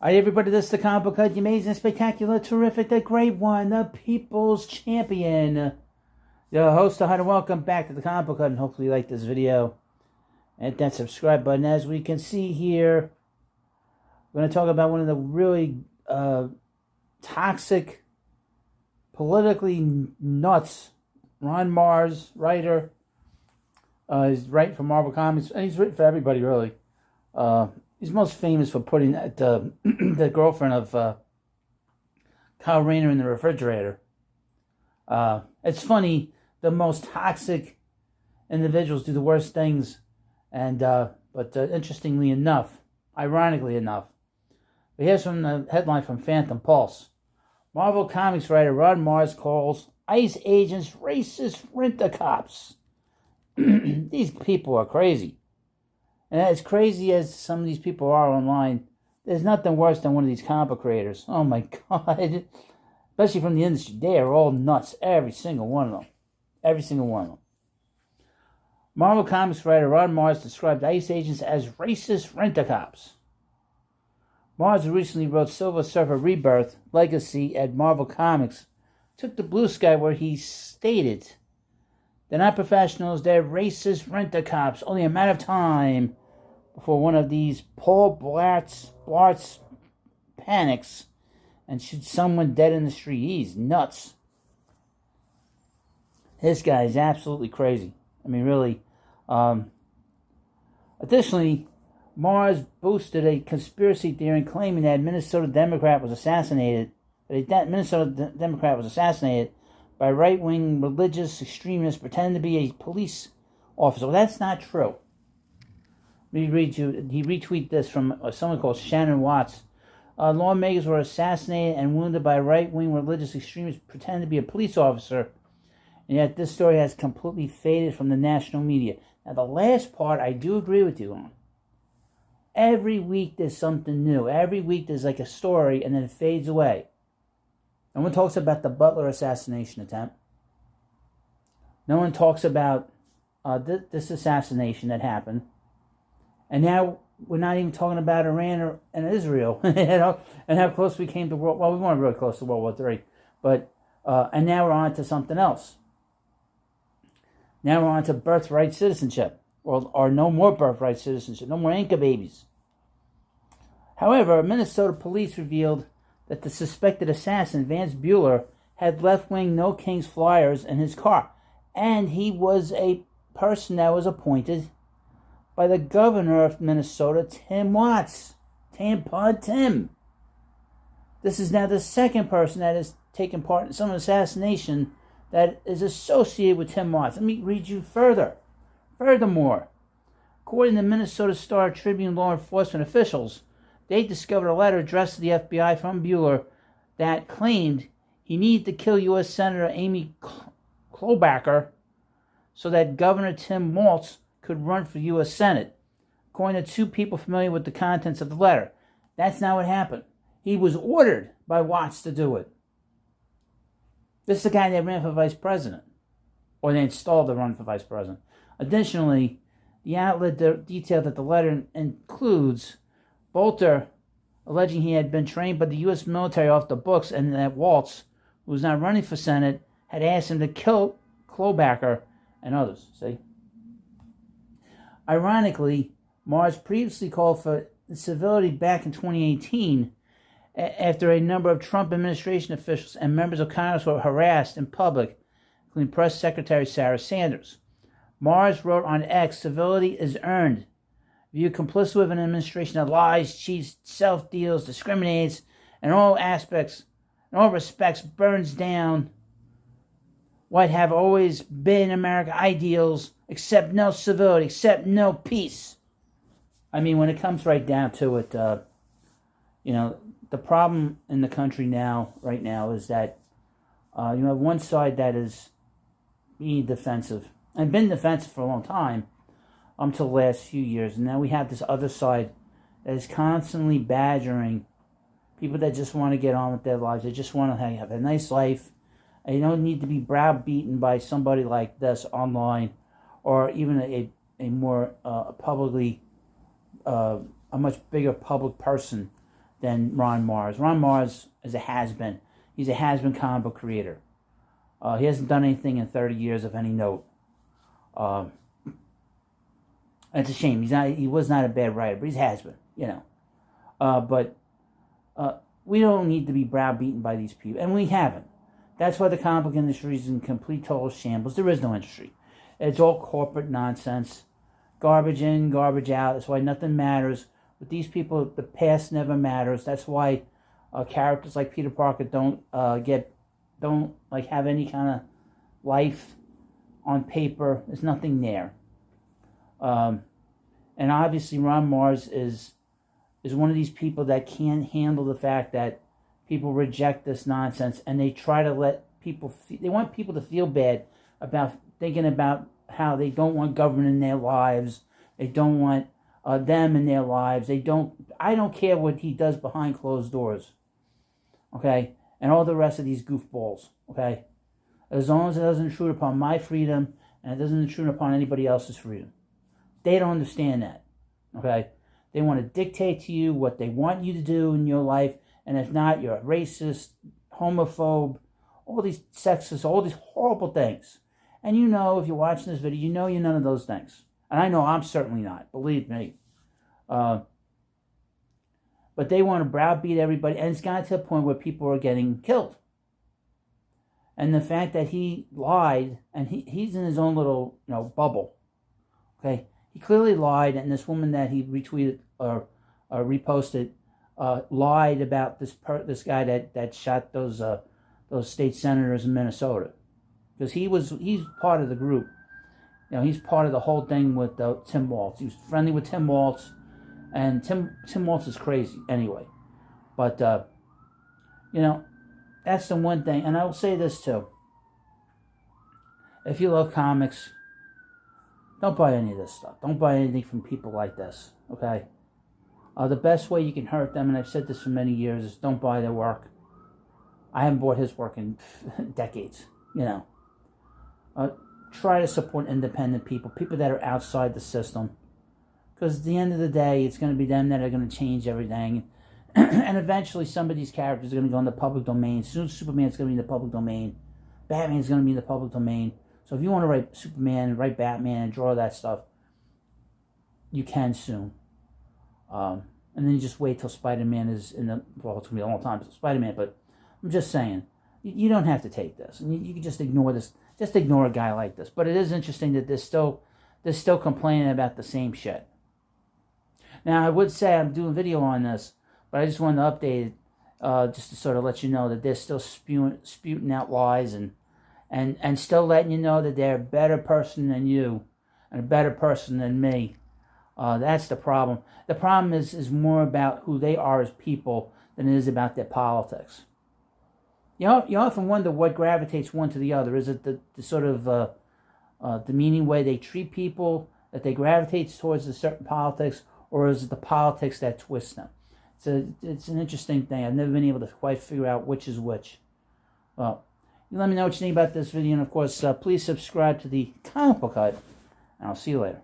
Hi everybody, this is the Comic Book Cut, the amazing, spectacular, terrific, the great one, the People's Champion. Your host, and welcome back to the Comic Book Cut, and hopefully you like this video. And hit that subscribe button. As we can see here, we're going to talk about one of the really toxic, politically nuts, Ron Marz, writer. He's writing for Marvel Comics, and he's written for everybody, really. He's most famous for putting the girlfriend of Kyle Rayner in the refrigerator. It's funny, the most toxic individuals do the worst things, and but interestingly enough, ironically enough, but here's from the headline from Phantom Pulse. Marvel Comics writer Ron Marz calls ICE agents racist rent-a-cops. These people are crazy. And as crazy as some of these people are online, there's nothing worse than one of these comic book creators. Oh my God. Especially from the industry. They are all nuts. Every single one of them. Every single one of them. Marvel Comics writer Ron Marz described ICE agents as racist rent-a-cops. Marz recently wrote Silver Surfer Rebirth Legacy at Marvel Comics. Took to BlueSky where he stated, "They're not professionals, they're racist rent-a-cops. Only a matter of time before one of these Paul Blarts panics and shoots someone dead in the street. He's nuts." This guy is absolutely crazy. I mean, really. Additionally, Marz boosted a conspiracy theory claiming that Minnesota Democrat was assassinated by right-wing religious extremists pretending to be a police officer. Well, that's not true. Let me read you. He retweeted this from someone called Shannon Watts. Lawmakers were assassinated and wounded by right-wing religious extremists pretending to be a police officer, and yet this story has completely faded from the national media. Now, the last part, I do agree with you on. Every week there's something new. Every week there's like a story, and then it fades away. No one talks about the Butler assassination attempt. No one talks about this assassination that happened. And now we're not even talking about Iran and Israel, and how close we came to World. Well, we weren't really close to World War III, but and now we're on to something else. Now we're on to birthright citizenship, or no more birthright citizenship, no more Inca babies. However, Minnesota police revealed that the suspected assassin, Vance Bueller, had left-wing No Kings flyers in his car, and he was a person that was appointed by the governor of Minnesota, Tim Watts. Tim. This is now the second person that has taken part in some assassination that is associated with Tim Watts. Let me read you further. Furthermore, according to Minnesota Star Tribune law enforcement officials, they discovered a letter addressed to the FBI from Bueller that claimed he needed to kill U.S. Senator Amy Klobuchar so that Governor Tim Walz could run for U.S. Senate. According to two people familiar with the contents of the letter, that's not what happened. He was ordered by Watts to do it. This is the guy that ran for vice president, or they installed to run for vice president. Additionally, the outlet detailed that the letter includes Bolter alleging he had been trained by the U.S. military off the books, and that Walz, who was not running for Senate, had asked him to kill Klobuchar and others. See? Ironically, Marz previously called for civility back in 2018 after a number of Trump administration officials and members of Congress were harassed in public, including Press Secretary Sarah Sanders. Marz wrote on X, "Civility is earned. If you're complicit with an administration that lies, cheats, self-deals, discriminates, in all respects, burns down what have always been American ideals, accept no civility, accept no peace." I mean, when it comes right down to it, the problem in the country right now, is that you have one side that is being defensive, and been defensive for a long time, until the last few years. And now we have this other side that is constantly badgering people that just want to get on with their lives. They just want to have a nice life. And you don't need to be browbeaten by somebody like this online, or even a more publicly, a much bigger public person than Ron Marz. Ron Marz is a has-been. He's a has-been comic book creator. He hasn't done anything in 30 years of any note. It's a shame. He was not a bad writer, but he has been, you know. But we don't need to be browbeaten by these people, and we haven't. That's why the comic book industry is in complete total shambles. There is no industry. It's all corporate nonsense. Garbage in, garbage out. That's why nothing matters. With these people, the past never matters. That's why characters like Peter Parker don't have any kind of life on paper. There's nothing there. And obviously Ron Marz is one of these people that can't handle the fact that people reject this nonsense, and they try to let people they want people to feel bad about thinking about how they don't want government in their lives. They don't want them in their lives. I don't care what he does behind closed doors. Okay? And all the rest of these goofballs. Okay? As long as it doesn't intrude upon my freedom and it doesn't intrude upon anybody else's freedom. They don't understand that. Okay? They want to dictate to you what they want you to do in your life, and if not, you're a racist, homophobe, all these sexist, all these horrible things. And you know, if you're watching this video, you know you're none of those things. And I know I'm certainly not, believe me. But they want to browbeat everybody, and it's gotten to a point where people are getting killed. And the fact that he lied, and he's in his own little bubble. Okay? He clearly lied, and this woman that he retweeted or reposted lied about this guy that shot those state senators in Minnesota, because he's part of the group. He's part of the whole thing with Tim Walz. He was friendly with Tim Walz, and Tim Walz is crazy anyway. But that's the one thing, and I will say this too: if you love comics, don't buy any of this stuff. Don't buy anything from people like this, okay? The best way you can hurt them, and I've said this for many years, is don't buy their work. I haven't bought his work in decades, Try to support independent people that are outside the system. Because at the end of the day, it's going to be them that are going to change everything. And eventually some of these characters are going to go in the public domain. Soon Superman's going to be in the public domain. Batman's going to be in the public domain. So if you want to write Superman and write Batman and draw that stuff, you can soon. And then you just wait till Spider-Man is in the... Well, it's going to be a long time for Spider-Man, but I'm just saying, you don't have to take this. And you can just ignore this. Just ignore a guy like this. But it is interesting that they're still complaining about the same shit. Now, I would say I'm doing a video on this, but I just wanted to update it just to sort of let you know that they're still spewing out lies and still letting you know that they're a better person than you and a better person than me. That's the problem. The problem is more about who they are as people than it is about their politics. You often wonder what gravitates one to the other. Is it the sort of demeaning way they treat people that they gravitate towards a certain politics, or is it the politics that twists them? It's an interesting thing. I've never been able to quite figure out which is which. Well, you let me know what you think about this video, and of course, please subscribe to the Comic Book Hut, and I'll see you later.